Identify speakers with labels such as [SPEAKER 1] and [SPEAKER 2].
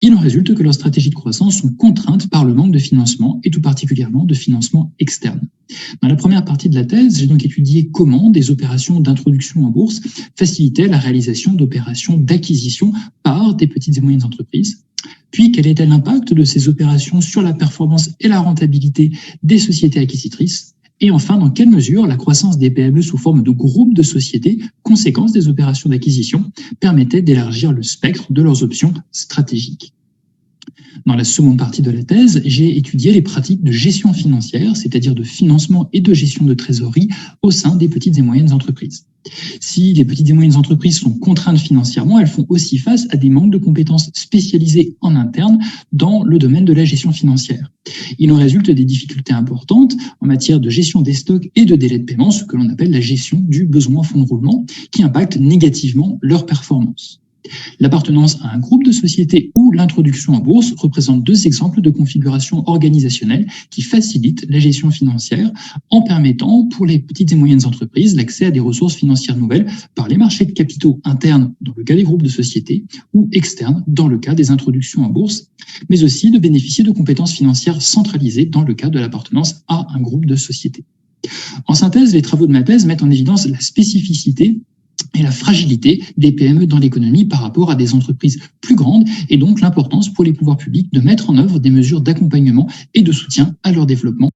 [SPEAKER 1] Il en résulte que leurs stratégies de croissance sont contraintes par le manque de financement et tout particulièrement de financement externe. Dans la première partie de la thèse, j'ai donc étudié comment des opérations d'introduction en bourse facilitaient la réalisation d'opérations d'acquisition par des petites et moyennes entreprises. Puis, quel était l'impact de ces opérations sur la performance et la rentabilité des sociétés acquisitrices? Et enfin, dans quelle mesure la croissance des PME sous forme de groupes de sociétés, conséquence des opérations d'acquisition, permettait d'élargir le spectre de leurs options stratégiques. Dans la seconde partie de la thèse, j'ai étudié les pratiques de gestion financière, c'est-à-dire de financement et de gestion de trésorerie au sein des petites et moyennes entreprises. Si les petites et moyennes entreprises sont contraintes financièrement, elles font aussi face à des manques de compétences spécialisées en interne dans le domaine de la gestion financière. Il en résulte des difficultés importantes en matière de gestion des stocks et de délai de paiement, ce que l'on appelle la gestion du besoin en fonds de roulement, qui impacte négativement leur performance. L'appartenance à un groupe de sociétés ou l'introduction en bourse représentent deux exemples de configuration organisationnelle qui facilitent la gestion financière en permettant pour les petites et moyennes entreprises l'accès à des ressources financières nouvelles par les marchés de capitaux internes dans le cas des groupes de sociétés ou externes dans le cas des introductions en bourse, mais aussi de bénéficier de compétences financières centralisées dans le cas de l'appartenance à un groupe de sociétés. En synthèse, les travaux de ma thèse mettent en évidence la spécificité et la fragilité des PME dans l'économie par rapport à des entreprises plus grandes et donc l'importance pour les pouvoirs publics de mettre en œuvre des mesures d'accompagnement et de soutien à leur développement.